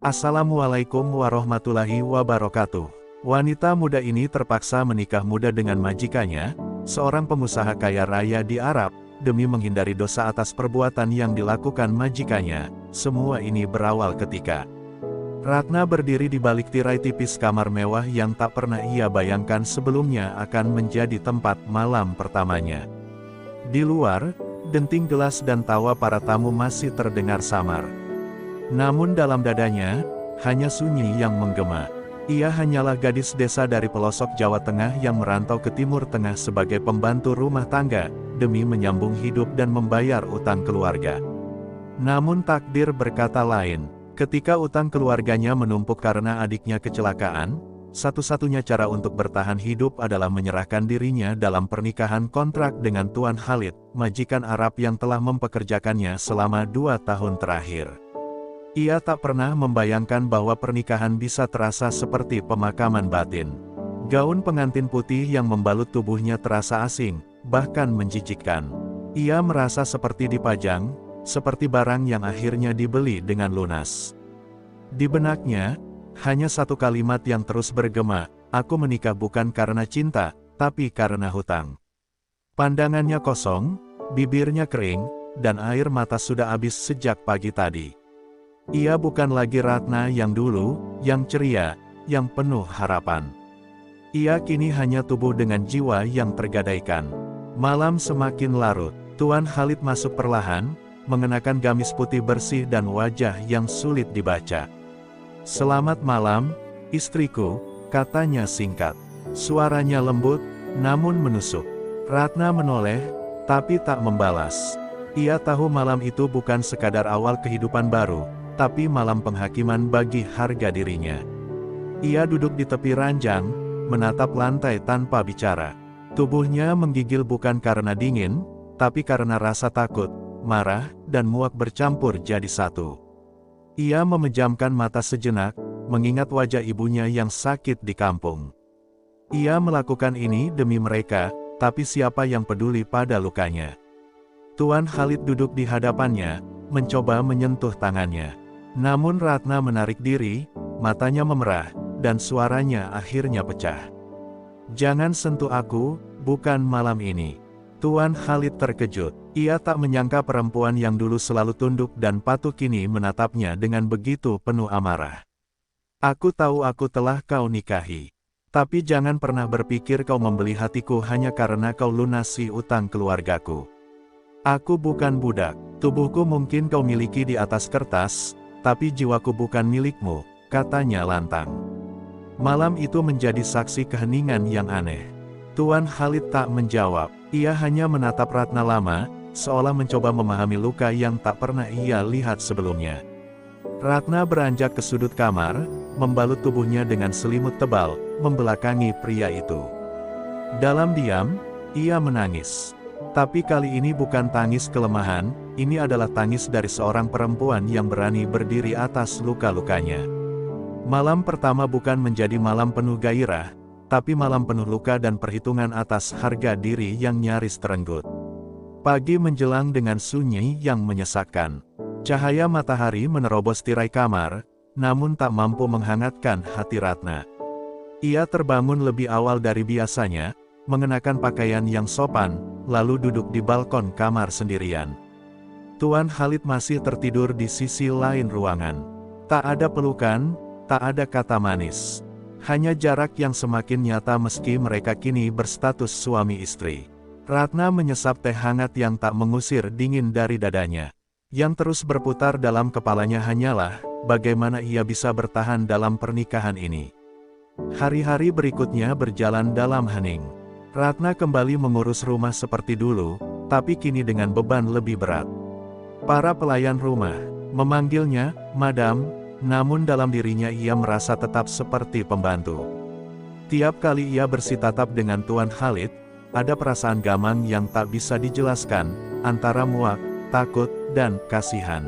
Assalamualaikum warahmatullahi wabarakatuh. Wanita muda ini terpaksa menikah muda dengan majikannya, seorang pengusaha kaya raya di Arab, demi menghindari dosa atas perbuatan yang dilakukan majikannya. Semua ini berawal ketika Ratna berdiri di balik tirai tipis kamar mewah yang tak pernah ia bayangkan sebelumnya akan menjadi tempat malam pertamanya. Di luar, denting gelas dan tawa para tamu masih terdengar samar. Namun dalam dadanya, hanya sunyi yang menggema. Ia hanyalah gadis desa dari pelosok Jawa Tengah yang merantau ke Timur Tengah sebagai pembantu rumah tangga, demi menyambung hidup dan membayar utang keluarga. Namun takdir berkata lain, ketika utang keluarganya menumpuk karena adiknya kecelakaan, satu-satunya cara untuk bertahan hidup adalah menyerahkan dirinya dalam pernikahan kontrak dengan Tuan Khalid, majikan Arab yang telah mempekerjakannya selama 2 tahun terakhir. Ia tak pernah membayangkan bahwa pernikahan bisa terasa seperti pemakaman batin. Gaun pengantin putih yang membalut tubuhnya terasa asing, bahkan menjijikkan. Ia merasa seperti dipajang, seperti barang yang akhirnya dibeli dengan lunas. Di benaknya, hanya satu kalimat yang terus bergema, "Aku menikah bukan karena cinta, tapi karena hutang." Pandangannya kosong, bibirnya kering, dan air mata sudah habis sejak pagi tadi. Ia bukan lagi Ratna yang dulu, yang ceria, yang penuh harapan. Ia kini hanya tubuh dengan jiwa yang tergadaikan. Malam semakin larut, Tuan Khalid masuk perlahan, mengenakan gamis putih bersih dan wajah yang sulit dibaca. "Selamat malam, istriku," katanya singkat. Suaranya lembut, namun menusuk. Ratna menoleh, tapi tak membalas. Ia tahu malam itu bukan sekadar awal kehidupan baru, tapi malam penghakiman bagi harga dirinya. Ia duduk di tepi ranjang, menatap lantai tanpa bicara. Tubuhnya menggigil bukan karena dingin, tapi karena rasa takut, marah, dan muak bercampur jadi satu. Ia memejamkan mata sejenak, mengingat wajah ibunya yang sakit di kampung. Ia melakukan ini demi mereka, tapi siapa yang peduli pada lukanya? Tuan Khalid duduk di hadapannya, mencoba menyentuh tangannya. Namun Ratna menarik diri, matanya memerah, dan suaranya akhirnya pecah. "Jangan sentuh aku, bukan malam ini." Tuan Khalid terkejut. Ia tak menyangka perempuan yang dulu selalu tunduk dan patuh kini menatapnya dengan begitu penuh amarah. "Aku tahu aku telah kau nikahi. Tapi jangan pernah berpikir kau membeli hatiku hanya karena kau lunasi utang keluargaku. Aku bukan budak. Tubuhku mungkin kau miliki di atas kertas, tapi jiwaku bukan milikmu," katanya lantang. Malam itu menjadi saksi keheningan yang aneh. Tuan Khalid tak menjawab, ia hanya menatap Ratna lama, seolah mencoba memahami luka yang tak pernah ia lihat sebelumnya. Ratna beranjak ke sudut kamar, membalut tubuhnya dengan selimut tebal, membelakangi pria itu. Dalam diam, ia menangis. Tapi kali ini bukan tangis kelemahan, ini adalah tangis dari seorang perempuan yang berani berdiri atas luka-lukanya. Malam pertama bukan menjadi malam penuh gairah, tapi malam penuh luka dan perhitungan atas harga diri yang nyaris terenggut. Pagi menjelang dengan sunyi yang menyesakkan. Cahaya matahari menerobos tirai kamar, namun tak mampu menghangatkan hati Ratna. Ia terbangun lebih awal dari biasanya, mengenakan pakaian yang sopan, lalu duduk di balkon kamar sendirian. Tuan Khalid masih tertidur di sisi lain ruangan. Tak ada pelukan, tak ada kata manis. Hanya jarak yang semakin nyata meski mereka kini berstatus suami istri. Ratna menyesap teh hangat yang tak mengusir dingin dari dadanya. Yang terus berputar dalam kepalanya hanyalah, bagaimana ia bisa bertahan dalam pernikahan ini. Hari-hari berikutnya berjalan dalam hening. Ratna kembali mengurus rumah seperti dulu, tapi kini dengan beban lebih berat. Para pelayan rumah memanggilnya "Madam", namun dalam dirinya ia merasa tetap seperti pembantu. Tiap kali ia bersitatap dengan Tuan Khalid, ada perasaan gamang yang tak bisa dijelaskan, antara muak, takut, dan kasihan.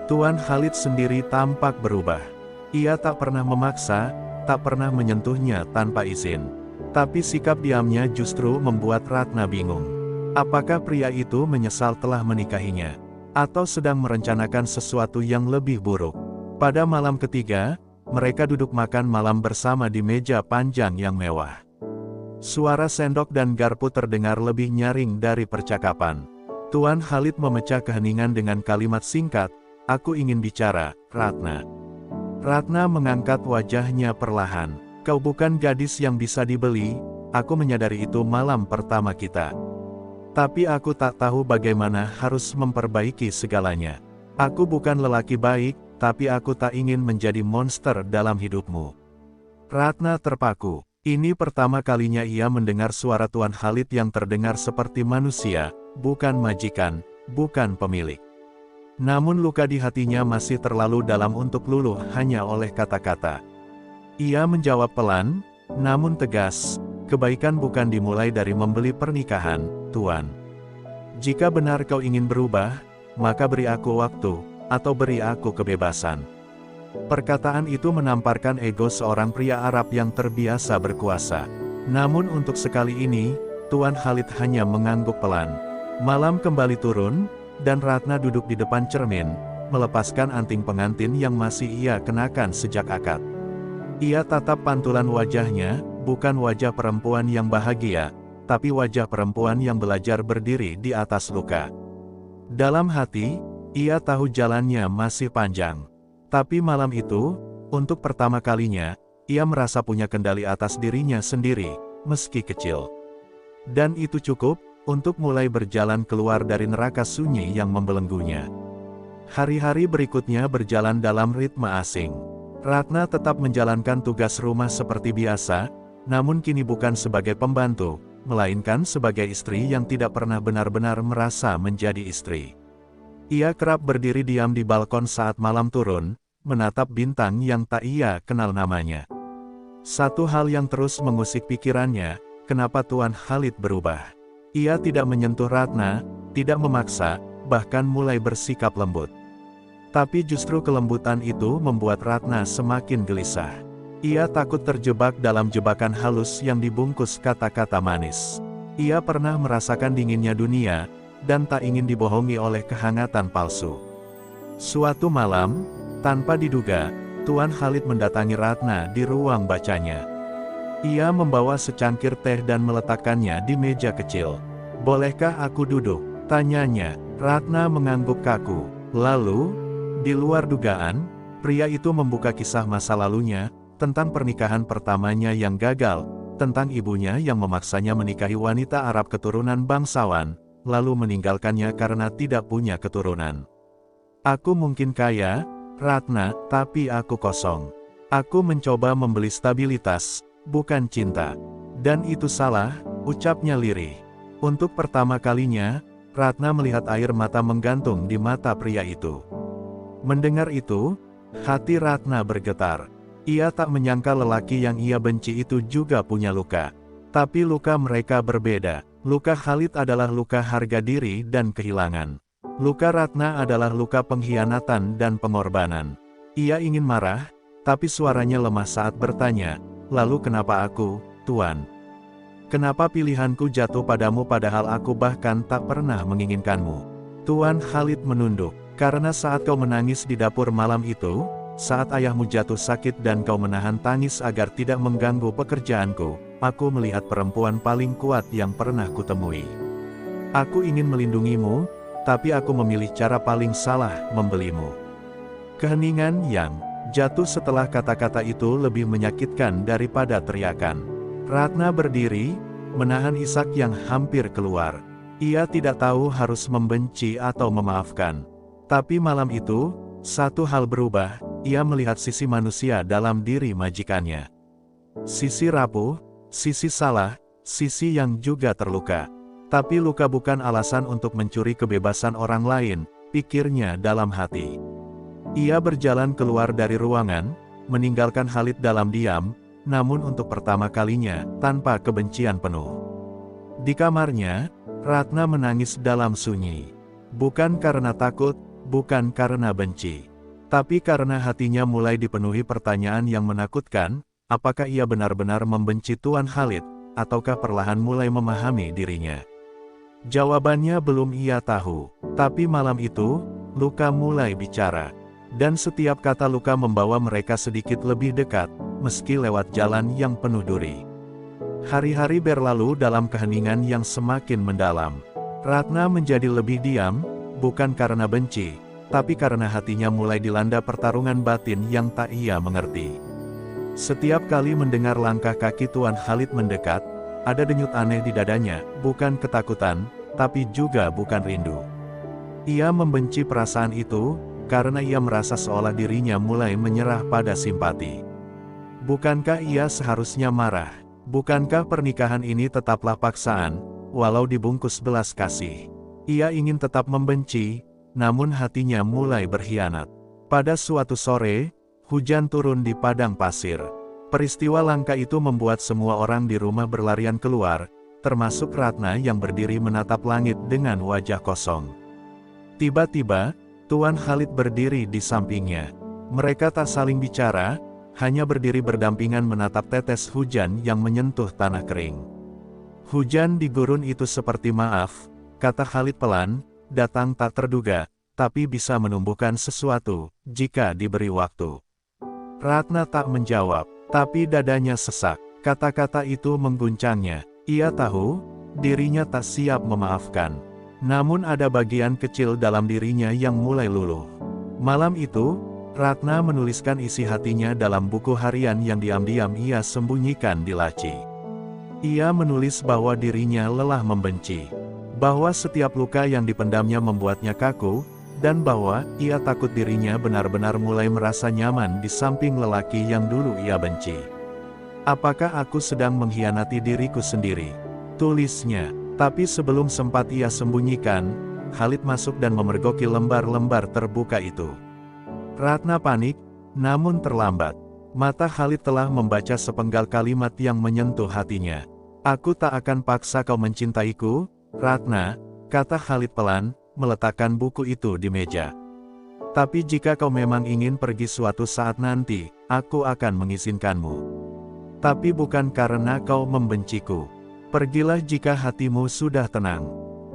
Tuan Khalid sendiri tampak berubah. Ia tak pernah memaksa, tak pernah menyentuhnya tanpa izin. Tapi sikap diamnya justru membuat Ratna bingung. Apakah pria itu menyesal telah menikahinya? Atau sedang merencanakan sesuatu yang lebih buruk? Pada malam ketiga, mereka duduk makan malam bersama di meja panjang yang mewah. Suara sendok dan garpu terdengar lebih nyaring dari percakapan. Tuan Khalid memecah keheningan dengan kalimat singkat, "Aku ingin bicara, Ratna." Ratna mengangkat wajahnya perlahan. "Kau bukan gadis yang bisa dibeli, aku menyadari itu malam pertama kita. Tapi aku tak tahu bagaimana harus memperbaiki segalanya. Aku bukan lelaki baik, tapi aku tak ingin menjadi monster dalam hidupmu." Ratna terpaku. Ini pertama kalinya ia mendengar suara Tuan Khalid yang terdengar seperti manusia, bukan majikan, bukan pemilik. Namun luka di hatinya masih terlalu dalam untuk luluh hanya oleh kata-kata. Ia menjawab pelan, namun tegas, "Kebaikan bukan dimulai dari membeli pernikahan, Tuan. Jika benar kau ingin berubah, maka beri aku waktu, atau beri aku kebebasan." Perkataan itu menamparkan ego seorang pria Arab yang terbiasa berkuasa. Namun untuk sekali ini, Tuan Khalid hanya mengangguk pelan. Malam kembali turun, dan Ratna duduk di depan cermin, melepaskan anting pengantin yang masih ia kenakan sejak akad. Ia tatap pantulan wajahnya, bukan wajah perempuan yang bahagia, tapi wajah perempuan yang belajar berdiri di atas luka. Dalam hati, ia tahu jalannya masih panjang. Tapi malam itu, untuk pertama kalinya, ia merasa punya kendali atas dirinya sendiri, meski kecil. Dan itu cukup, untuk mulai berjalan keluar dari neraka sunyi yang membelenggunya. Hari-hari berikutnya berjalan dalam ritme asing. Ratna tetap menjalankan tugas rumah seperti biasa, namun kini bukan sebagai pembantu, melainkan sebagai istri yang tidak pernah benar-benar merasa menjadi istri. Ia kerap berdiri diam di balkon saat malam turun, menatap bintang yang tak ia kenal namanya. Satu hal yang terus mengusik pikirannya, kenapa Tuan Khalid berubah. Ia tidak menyentuh Ratna, tidak memaksa, bahkan mulai bersikap lembut. Tapi justru kelembutan itu membuat Ratna semakin gelisah. Ia takut terjebak dalam jebakan halus yang dibungkus kata-kata manis. Ia pernah merasakan dinginnya dunia, dan tak ingin dibohongi oleh kehangatan palsu. Suatu malam, tanpa diduga, Tuan Khalid mendatangi Ratna di ruang bacanya. Ia membawa secangkir teh dan meletakkannya di meja kecil. "Bolehkah aku duduk?" tanyanya. Ratna mengangguk kaku. Lalu, di luar dugaan, pria itu membuka kisah masa lalunya, tentang pernikahan pertamanya yang gagal, tentang ibunya yang memaksanya menikahi wanita Arab keturunan bangsawan, lalu meninggalkannya karena tidak punya keturunan. "Aku mungkin kaya, Ratna, tapi aku kosong. Aku mencoba membeli stabilitas, bukan cinta. Dan itu salah," ucapnya lirih. Untuk pertama kalinya, Ratna melihat air mata menggantung di mata pria itu. Mendengar itu, hati Ratna bergetar. Ia tak menyangka lelaki yang ia benci itu juga punya luka. Tapi luka mereka berbeda. Luka Khalid adalah luka harga diri dan kehilangan. Luka Ratna adalah luka pengkhianatan dan pengorbanan. Ia ingin marah, tapi suaranya lemah saat bertanya, "Lalu kenapa aku, Tuan? Kenapa pilihanku jatuh padamu padahal aku bahkan tak pernah menginginkanmu?" Tuan Khalid menunduk. "Karena saat kau menangis di dapur malam itu, saat ayahmu jatuh sakit dan kau menahan tangis agar tidak mengganggu pekerjaanku, aku melihat perempuan paling kuat yang pernah kutemui. Aku ingin melindungimu, tapi aku memilih cara paling salah, membelimu." Keheningan yang jatuh setelah kata-kata itu lebih menyakitkan daripada teriakan. Ratna berdiri, menahan isak yang hampir keluar. Ia tidak tahu harus membenci atau memaafkan. Tapi malam itu, satu hal berubah, ia melihat sisi manusia dalam diri majikannya. Sisi rapuh, sisi salah, sisi yang juga terluka. Tapi luka bukan alasan untuk mencuri kebebasan orang lain, pikirnya dalam hati. Ia berjalan keluar dari ruangan, meninggalkan Khalid dalam diam, namun untuk pertama kalinya, tanpa kebencian penuh. Di kamarnya, Ratna menangis dalam sunyi. Bukan karena takut, bukan karena benci. Tapi karena hatinya mulai dipenuhi pertanyaan yang menakutkan, apakah ia benar-benar membenci Tuan Khalid, ataukah perlahan mulai memahami dirinya? Jawabannya belum ia tahu, tapi malam itu, luka mulai bicara. Dan setiap kata luka membawa mereka sedikit lebih dekat, meski lewat jalan yang penuh duri. Hari-hari berlalu dalam keheningan yang semakin mendalam. Ratna menjadi lebih diam, bukan karena benci, tapi karena hatinya mulai dilanda pertarungan batin yang tak ia mengerti. Setiap kali mendengar langkah kaki Tuan Khalid mendekat, ada denyut aneh di dadanya, bukan ketakutan, tapi juga bukan rindu. Ia membenci perasaan itu, karena ia merasa seolah dirinya mulai menyerah pada simpati. Bukankah ia seharusnya marah? Bukankah pernikahan ini tetaplah paksaan, walau dibungkus belas kasih? Ia ingin tetap membenci, namun hatinya mulai berkhianat. Pada suatu sore, hujan turun di padang pasir. Peristiwa langka itu membuat semua orang di rumah berlarian keluar, termasuk Ratna yang berdiri menatap langit dengan wajah kosong. Tiba-tiba, Tuan Khalid berdiri di sampingnya. Mereka tak saling bicara, hanya berdiri berdampingan menatap tetes hujan yang menyentuh tanah kering. Hujan di gurun itu seperti maaf, kata Khalid pelan, datang tak terduga, tapi bisa menumbuhkan sesuatu, jika diberi waktu. Ratna tak menjawab, tapi dadanya sesak. Kata-kata itu mengguncangnya. Ia tahu, dirinya tak siap memaafkan. Namun ada bagian kecil dalam dirinya yang mulai luluh. Malam itu, Ratna menuliskan isi hatinya dalam buku harian yang diam-diam ia sembunyikan di laci. Ia menulis bahwa dirinya lelah membenci, bahwa setiap luka yang dipendamnya membuatnya kaku, dan bahwa ia takut dirinya benar-benar mulai merasa nyaman di samping lelaki yang dulu ia benci. Apakah aku sedang mengkhianati diriku sendiri? Tulisnya. Tapi sebelum sempat ia sembunyikan, Khalid masuk dan memergoki lembar-lembar terbuka itu. Ratna panik, namun terlambat. Mata Khalid telah membaca sepenggal kalimat yang menyentuh hatinya. Aku tak akan paksa kau mencintaiku, Ratna, kata Khalid pelan, meletakkan buku itu di meja. Tapi jika kau memang ingin pergi suatu saat nanti, aku akan mengizinkanmu. Tapi bukan karena kau membenciku. Pergilah jika hatimu sudah tenang.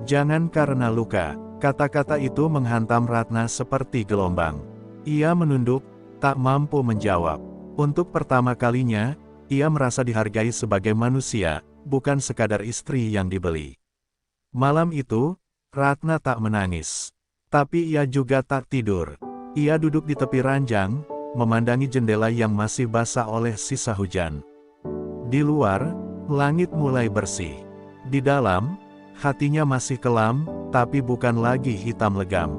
Jangan karena luka. Kata-kata itu menghantam Ratna seperti gelombang. Ia menunduk, tak mampu menjawab. Untuk pertama kalinya, ia merasa dihargai sebagai manusia, bukan sekadar istri yang dibeli. Malam itu, Ratna tak menangis. Tapi ia juga tak tidur. Ia duduk di tepi ranjang, memandangi jendela yang masih basah oleh sisa hujan. Di luar, langit mulai bersih. Di dalam, hatinya masih kelam, tapi bukan lagi hitam legam.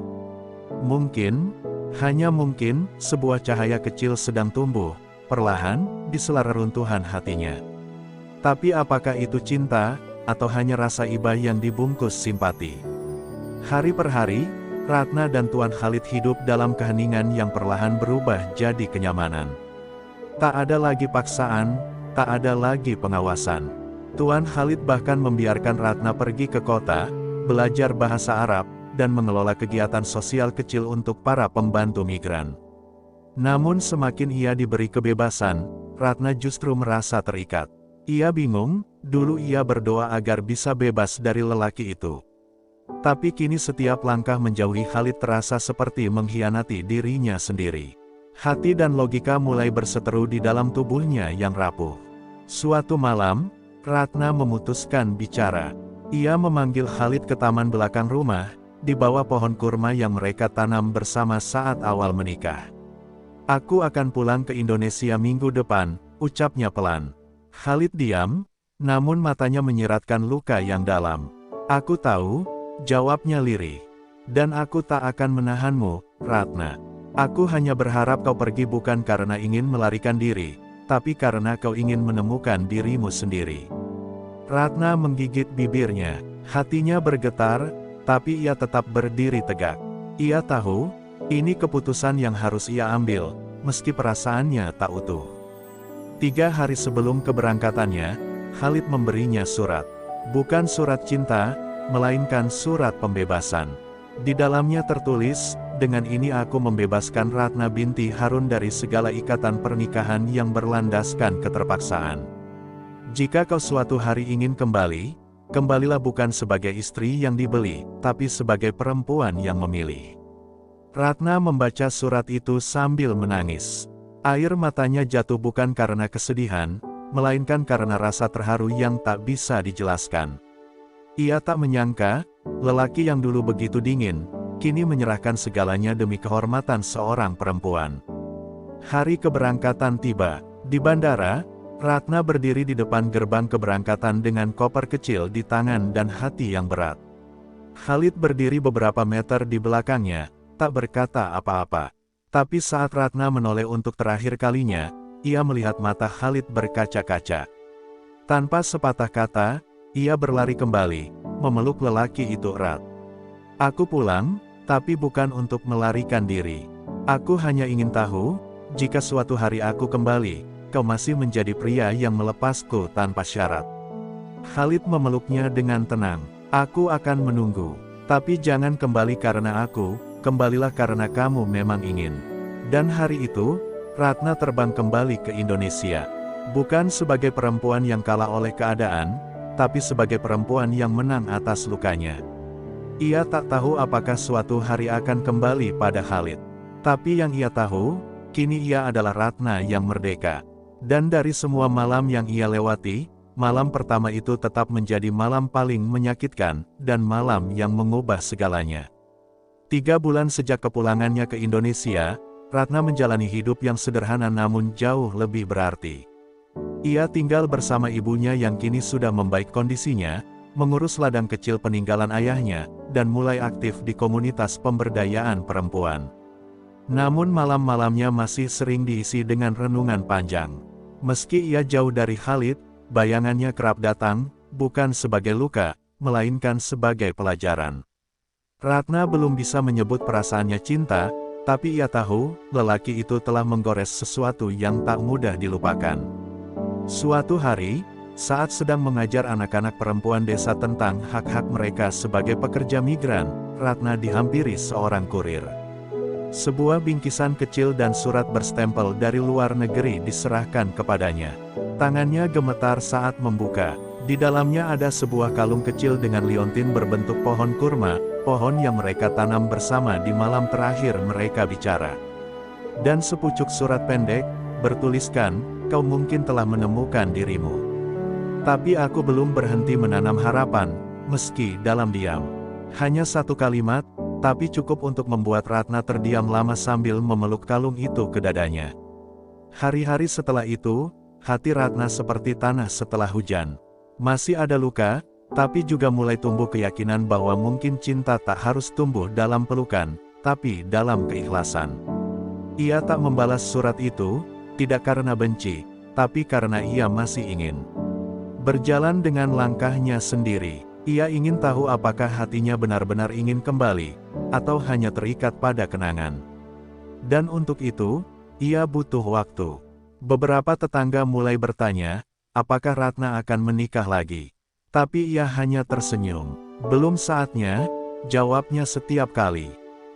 Mungkin, hanya mungkin, sebuah cahaya kecil sedang tumbuh, perlahan, di sela reruntuhan hatinya. Tapi apakah itu cinta, atau hanya rasa iba yang dibungkus simpati? Hari per hari, Ratna dan Tuan Khalid hidup dalam keheningan yang perlahan berubah jadi kenyamanan. Tak ada lagi paksaan, tak ada lagi pengawasan. Tuan Khalid bahkan membiarkan Ratna pergi ke kota, belajar bahasa Arab, dan mengelola kegiatan sosial kecil untuk para pembantu migran. Namun semakin ia diberi kebebasan, Ratna justru merasa terikat. Ia bingung, dulu ia berdoa agar bisa bebas dari lelaki itu. Tapi kini setiap langkah menjauhi Khalid terasa seperti mengkhianati dirinya sendiri. Hati dan logika mulai berseteru di dalam tubuhnya yang rapuh. Suatu malam, Ratna memutuskan bicara. Ia memanggil Khalid ke taman belakang rumah, di bawah pohon kurma yang mereka tanam bersama saat awal menikah. Aku akan pulang ke Indonesia minggu depan, ucapnya pelan. Khalid diam, namun matanya menyiratkan luka yang dalam. Aku tahu, jawabnya lirih. Dan aku tak akan menahanmu, Ratna. Aku hanya berharap kau pergi bukan karena ingin melarikan diri, tapi karena kau ingin menemukan dirimu sendiri. Ratna menggigit bibirnya, hatinya bergetar, tapi ia tetap berdiri tegak. Ia tahu, ini keputusan yang harus ia ambil, meski perasaannya tak utuh. 3 hari sebelum keberangkatannya, Khalid memberinya surat. Bukan surat cinta, melainkan surat pembebasan. Di dalamnya tertulis, dengan ini aku membebaskan Ratna binti Harun dari segala ikatan pernikahan yang berlandaskan keterpaksaan. Jika kau suatu hari ingin kembali, kembalilah bukan sebagai istri yang dibeli, tapi sebagai perempuan yang memilih. Ratna membaca surat itu sambil menangis. Air matanya jatuh bukan karena kesedihan, melainkan karena rasa terharu yang tak bisa dijelaskan. Ia tak menyangka, lelaki yang dulu begitu dingin, kini menyerahkan segalanya demi kehormatan seorang perempuan. Hari keberangkatan tiba. Di bandara, Ratna berdiri di depan gerbang keberangkatan dengan koper kecil di tangan dan hati yang berat. Khalid berdiri beberapa meter di belakangnya, tak berkata apa-apa. Tapi saat Ratna menoleh untuk terakhir kalinya, ia melihat mata Khalid berkaca-kaca. Tanpa sepatah kata, ia berlari kembali, memeluk lelaki itu erat. "Aku pulang, tapi bukan untuk melarikan diri. Aku hanya ingin tahu, jika suatu hari aku kembali, kau masih menjadi pria yang melepasku tanpa syarat." Khalid memeluknya dengan tenang. "Aku akan menunggu. Tapi jangan kembali karena aku, kembalilah karena kamu memang ingin." Dan hari itu, Ratna terbang kembali ke Indonesia. Bukan sebagai perempuan yang kalah oleh keadaan, tapi sebagai perempuan yang menang atas lukanya. Ia tak tahu apakah suatu hari akan kembali pada Khalid. Tapi yang ia tahu, kini ia adalah Ratna yang merdeka. Dan dari semua malam yang ia lewati, malam pertama itu tetap menjadi malam paling menyakitkan, dan malam yang mengubah segalanya. 3 bulan sejak kepulangannya ke Indonesia, Ratna menjalani hidup yang sederhana namun jauh lebih berarti. Ia tinggal bersama ibunya yang kini sudah membaik kondisinya, mengurus ladang kecil peninggalan ayahnya, dan mulai aktif di komunitas pemberdayaan perempuan. Namun malam-malamnya masih sering diisi dengan renungan panjang. Meski ia jauh dari Khalid, bayangannya kerap datang, bukan sebagai luka, melainkan sebagai pelajaran. Ratna belum bisa menyebut perasaannya cinta, tapi ia tahu, lelaki itu telah menggores sesuatu yang tak mudah dilupakan. Suatu hari, saat sedang mengajar anak-anak perempuan desa tentang hak-hak mereka sebagai pekerja migran, Ratna dihampiri seorang kurir. Sebuah bingkisan kecil dan surat berstempel dari luar negeri diserahkan kepadanya. Tangannya gemetar saat membuka. Di dalamnya ada sebuah kalung kecil dengan liontin berbentuk pohon kurma, pohon yang mereka tanam bersama di malam terakhir mereka bicara. Dan sepucuk surat pendek, bertuliskan, "Kau mungkin telah menemukan dirimu. Tapi aku belum berhenti menanam harapan, meski dalam diam." Hanya satu kalimat, tapi cukup untuk membuat Ratna terdiam lama sambil memeluk kalung itu ke dadanya. Hari-hari setelah itu, hati Ratna seperti tanah setelah hujan. Masih ada luka, tapi juga mulai tumbuh keyakinan bahwa mungkin cinta tak harus tumbuh dalam pelukan, tapi dalam keikhlasan. Ia tak membalas surat itu, tidak karena benci, tapi karena ia masih ingin. Berjalan dengan langkahnya sendiri, ia ingin tahu apakah hatinya benar-benar ingin kembali, atau hanya terikat pada kenangan. Dan untuk itu, ia butuh waktu. Beberapa tetangga mulai bertanya, apakah Ratna akan menikah lagi? Tapi ia hanya tersenyum. "Belum saatnya," jawabnya setiap kali.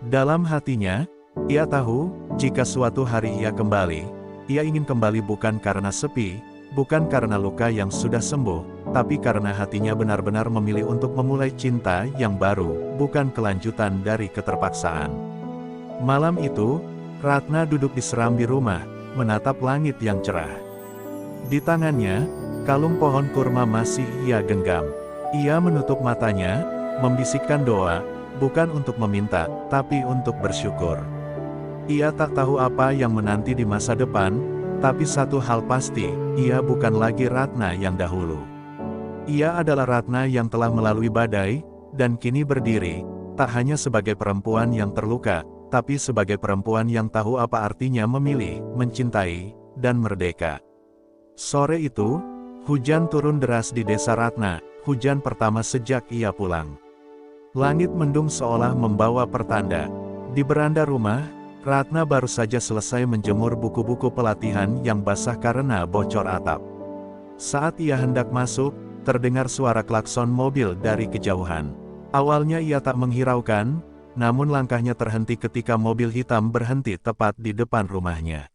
Dalam hatinya, ia tahu, jika suatu hari ia kembali, ia ingin kembali bukan karena sepi, bukan karena luka yang sudah sembuh, tapi karena hatinya benar-benar memilih untuk memulai cinta yang baru, bukan kelanjutan dari keterpaksaan. Malam itu, Ratna duduk di serambi rumah, menatap langit yang cerah. Di tangannya, kalung pohon kurma masih ia genggam. Ia menutup matanya, membisikkan doa, bukan untuk meminta, tapi untuk bersyukur. Ia tak tahu apa yang menanti di masa depan, tapi satu hal pasti, ia bukan lagi Ratna yang dahulu. Ia adalah Ratna yang telah melalui badai, dan kini berdiri, tak hanya sebagai perempuan yang terluka, tapi sebagai perempuan yang tahu apa artinya memilih, mencintai, dan merdeka. Sore itu, hujan turun deras di desa Ratna, hujan pertama sejak ia pulang. Langit mendung seolah membawa pertanda. Di beranda rumah, Ratna baru saja selesai menjemur buku-buku pelatihan yang basah karena bocor atap. Saat ia hendak masuk, terdengar suara klakson mobil dari kejauhan. Awalnya ia tak menghiraukan, namun langkahnya terhenti ketika mobil hitam berhenti tepat di depan rumahnya.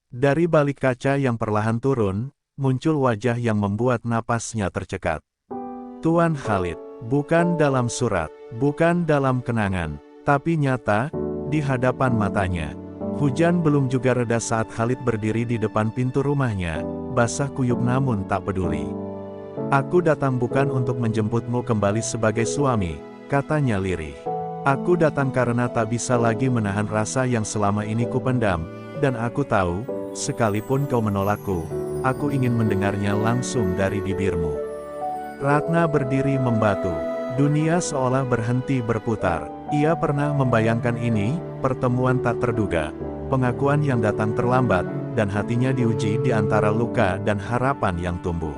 Dari balik kaca yang perlahan turun, muncul wajah yang membuat napasnya tercekat. Tuan Khalid, bukan dalam surat, bukan dalam kenangan, tapi nyata, di hadapan matanya. Hujan belum juga reda saat Khalid berdiri di depan pintu rumahnya, basah kuyup namun tak peduli. "Aku datang bukan untuk menjemputmu kembali sebagai suami," katanya lirih. "Aku datang karena tak bisa lagi menahan rasa yang selama ini kupendam, dan aku tahu, sekalipun kau menolakku, aku ingin mendengarnya langsung dari bibirmu." Ratna berdiri membatu. Dunia seolah berhenti berputar. Ia pernah membayangkan ini, pertemuan tak terduga, pengakuan yang datang terlambat, dan hatinya diuji di antara luka dan harapan yang tumbuh.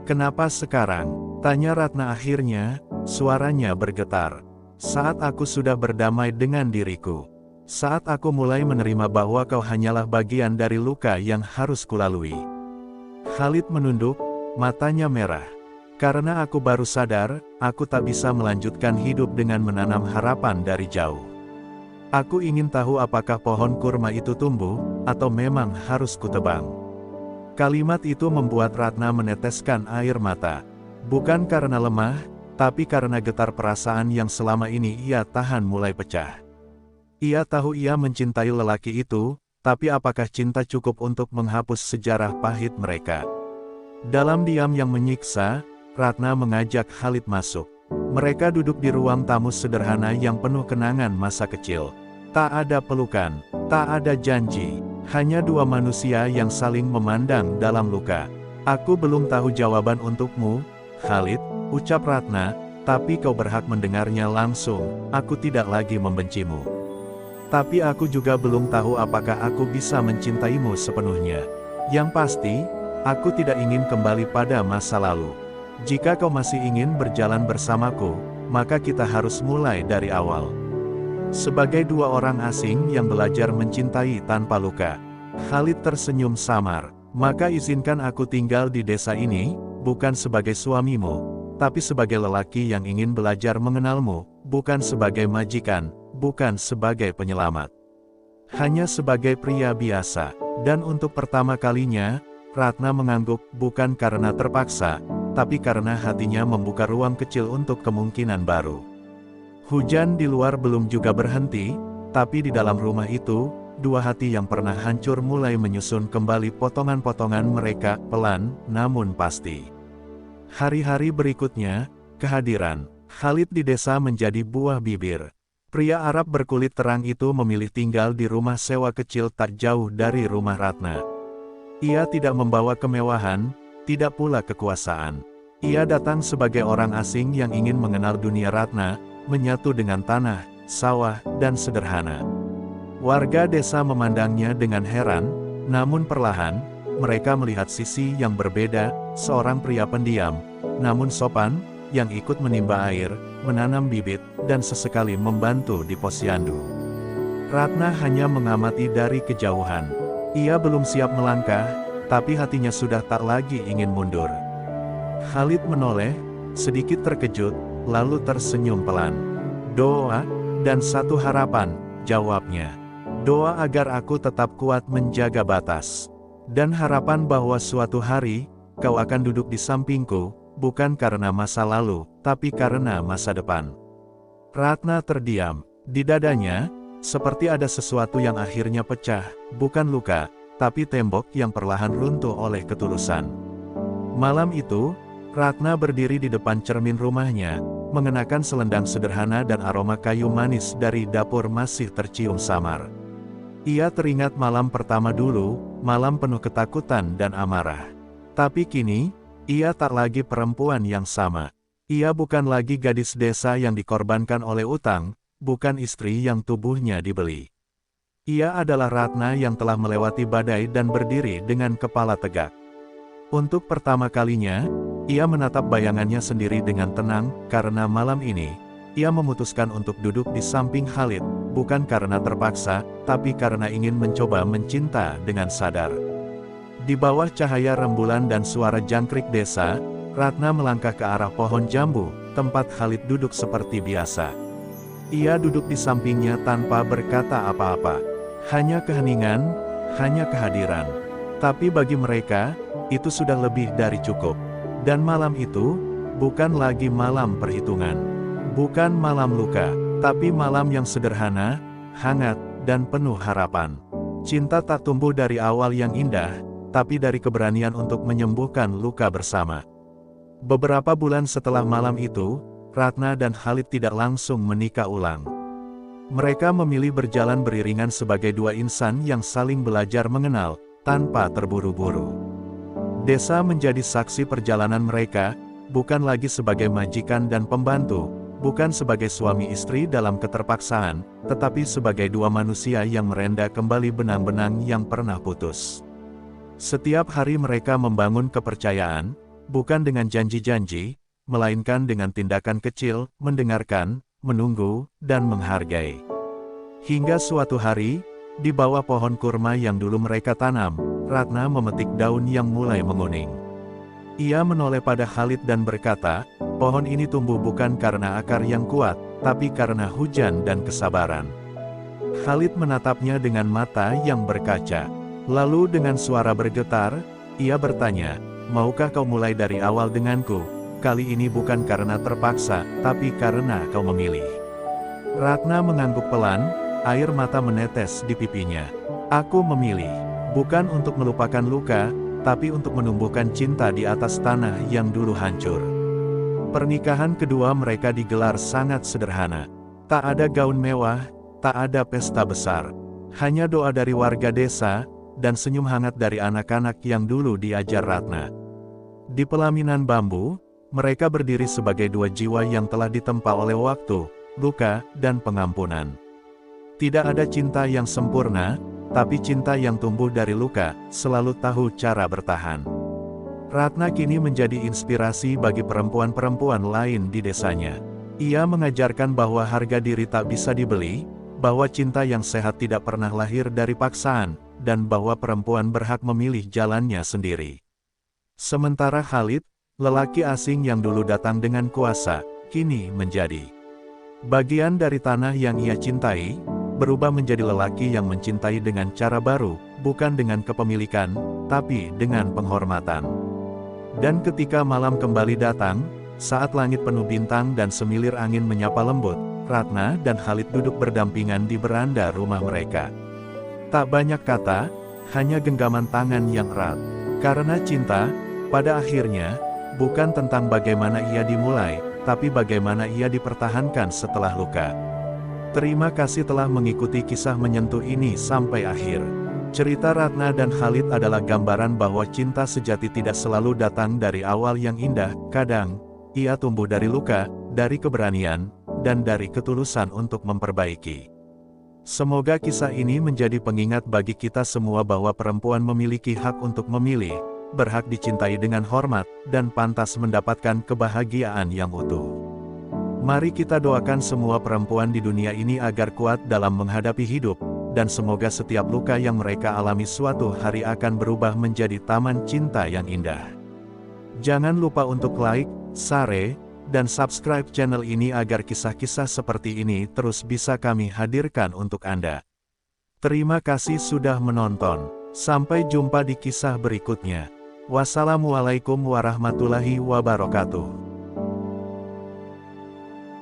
"Kenapa sekarang?" tanya Ratna akhirnya, suaranya bergetar. "Saat aku sudah berdamai dengan diriku. Saat aku mulai menerima bahwa kau hanyalah bagian dari luka yang harus kulalui." Khalid menunduk, matanya merah. "Karena aku baru sadar, aku tak bisa melanjutkan hidup dengan menanam harapan dari jauh. Aku ingin tahu apakah pohon kurma itu tumbuh, atau memang harus kutebang." Kalimat itu membuat Ratna meneteskan air mata. Bukan karena lemah, tapi karena getar perasaan yang selama ini ia tahan mulai pecah. Ia tahu ia mencintai lelaki itu, tapi apakah cinta cukup untuk menghapus sejarah pahit mereka? Dalam diam yang menyiksa, Ratna mengajak Khalid masuk. Mereka duduk di ruang tamu sederhana yang penuh kenangan masa kecil. Tak ada pelukan, tak ada janji, hanya dua manusia yang saling memandang dalam luka. "Aku belum tahu jawaban untukmu, Khalid," ucap Ratna, "tapi kau berhak mendengarnya langsung. Aku tidak lagi membencimu. Tapi aku juga belum tahu apakah aku bisa mencintaimu sepenuhnya. Yang pasti, aku tidak ingin kembali pada masa lalu. Jika kau masih ingin berjalan bersamaku, maka kita harus mulai dari awal." Sebagai dua orang asing yang belajar mencintai tanpa luka, Khalid tersenyum samar. "Maka izinkan aku tinggal di desa ini, bukan sebagai suamimu, tapi sebagai lelaki yang ingin belajar mengenalmu, bukan sebagai majikan, bukan sebagai penyelamat. Hanya sebagai pria biasa." Dan untuk pertama kalinya, Ratna mengangguk, bukan karena terpaksa, tapi karena hatinya membuka ruang kecil untuk kemungkinan baru. Hujan di luar belum juga berhenti, tapi di dalam rumah itu, dua hati yang pernah hancur mulai menyusun kembali potongan-potongan mereka, pelan, namun pasti. Hari-hari berikutnya, kehadiran Khalid di desa menjadi buah bibir. Pria Arab berkulit terang itu memilih tinggal di rumah sewa kecil tak jauh dari rumah Ratna. Ia tidak membawa kemewahan, tidak pula kekuasaan. Ia datang sebagai orang asing yang ingin mengenal dunia Ratna, menyatu dengan tanah, sawah, dan sederhana. Warga desa memandangnya dengan heran, namun perlahan, mereka melihat sisi yang berbeda, seorang pria pendiam, namun sopan, yang ikut menimba air, menanam bibit, dan sesekali membantu di posyandu. Ratna hanya mengamati dari kejauhan. Ia belum siap melangkah, tapi hatinya sudah tak lagi ingin mundur. Khalid menoleh, sedikit terkejut, lalu tersenyum pelan. "Doa, dan satu harapan," jawabnya. "Doa agar aku tetap kuat menjaga batas. Dan harapan bahwa suatu hari, kau akan duduk di sampingku, bukan karena masa lalu, tapi karena masa depan." Ratna terdiam. Di dadanya, seperti ada sesuatu yang akhirnya pecah, bukan luka, tapi tembok yang perlahan runtuh oleh ketulusan. Malam itu, Ratna berdiri di depan cermin rumahnya, mengenakan selendang sederhana dan aroma kayu manis dari dapur masih tercium samar. Ia teringat malam pertama dulu, malam penuh ketakutan dan amarah. Tapi kini, ia tak lagi perempuan yang sama. Ia bukan lagi gadis desa yang dikorbankan oleh utang, bukan istri yang tubuhnya dibeli. Ia adalah Ratna yang telah melewati badai dan berdiri dengan kepala tegak. Untuk pertama kalinya, ia menatap bayangannya sendiri dengan tenang, karena malam ini, ia memutuskan untuk duduk di samping Khalid, bukan karena terpaksa, tapi karena ingin mencoba mencinta dengan sadar. Di bawah cahaya rembulan dan suara jangkrik desa, Ratna melangkah ke arah pohon jambu, tempat Khalid duduk seperti biasa. Ia duduk di sampingnya tanpa berkata apa-apa. Hanya keheningan, hanya kehadiran. Tapi bagi mereka, itu sudah lebih dari cukup. Dan malam itu, bukan lagi malam perhitungan. Bukan malam luka, tapi malam yang sederhana, hangat, dan penuh harapan. Cinta tak tumbuh dari awal yang indah, tapi dari keberanian untuk menyembuhkan luka bersama. Beberapa bulan setelah malam itu, Ratna dan Khalid tidak langsung menikah ulang. Mereka memilih berjalan beriringan sebagai dua insan yang saling belajar mengenal, tanpa terburu-buru. Desa menjadi saksi perjalanan mereka, bukan lagi sebagai majikan dan pembantu, bukan sebagai suami istri dalam keterpaksaan, tetapi sebagai dua manusia yang merenda kembali benang-benang yang pernah putus. Setiap hari mereka membangun kepercayaan, bukan dengan janji-janji, melainkan dengan tindakan kecil, mendengarkan, menunggu, dan menghargai. Hingga suatu hari, di bawah pohon kurma yang dulu mereka tanam, Ratna memetik daun yang mulai menguning. Ia menoleh pada Khalid dan berkata, pohon ini tumbuh bukan karena akar yang kuat, tapi karena hujan dan kesabaran. Khalid menatapnya dengan mata yang berkaca. Lalu dengan suara bergetar, ia bertanya, maukah kau mulai dari awal denganku? Kali ini bukan karena terpaksa, tapi karena kau memilih. Ratna mengangguk pelan, air mata menetes di pipinya. Aku memilih, bukan untuk melupakan luka, tapi untuk menumbuhkan cinta di atas tanah yang dulu hancur. Pernikahan kedua mereka digelar sangat sederhana. Tak ada gaun mewah, tak ada pesta besar. Hanya doa dari warga desa, dan senyum hangat dari anak-anak yang dulu diajar Ratna. Di pelaminan bambu, mereka berdiri sebagai dua jiwa yang telah ditempa oleh waktu, luka, dan pengampunan. Tidak ada cinta yang sempurna, tapi cinta yang tumbuh dari luka, selalu tahu cara bertahan. Ratna kini menjadi inspirasi bagi perempuan-perempuan lain di desanya. Ia mengajarkan bahwa harga diri tak bisa dibeli, bahwa cinta yang sehat tidak pernah lahir dari paksaan, dan bahwa perempuan berhak memilih jalannya sendiri. Sementara Khalid, lelaki asing yang dulu datang dengan kuasa, kini menjadi bagian dari tanah yang ia cintai, berubah menjadi lelaki yang mencintai dengan cara baru, bukan dengan kepemilikan, tapi dengan penghormatan. Dan ketika malam kembali datang, saat langit penuh bintang dan semilir angin menyapa lembut, Ratna dan Khalid duduk berdampingan di beranda rumah mereka. Tak banyak kata, hanya genggaman tangan yang erat. Karena cinta, pada akhirnya, bukan tentang bagaimana ia dimulai, tapi bagaimana ia dipertahankan setelah luka. Terima kasih telah mengikuti kisah menyentuh ini sampai akhir. Cerita Ratna dan Khalid adalah gambaran bahwa cinta sejati tidak selalu datang dari awal yang indah, kadang, ia tumbuh dari luka, dari keberanian, dan dari ketulusan untuk memperbaiki. Semoga kisah ini menjadi pengingat bagi kita semua bahwa perempuan memiliki hak untuk memilih, berhak dicintai dengan hormat, dan pantas mendapatkan kebahagiaan yang utuh. Mari kita doakan semua perempuan di dunia ini agar kuat dalam menghadapi hidup, dan semoga setiap luka yang mereka alami suatu hari akan berubah menjadi taman cinta yang indah. Jangan lupa untuk like, share, dan subscribe channel ini agar kisah-kisah seperti ini terus bisa kami hadirkan untuk Anda. Terima kasih sudah menonton. Sampai jumpa di kisah berikutnya. Wassalamualaikum warahmatullahi wabarakatuh.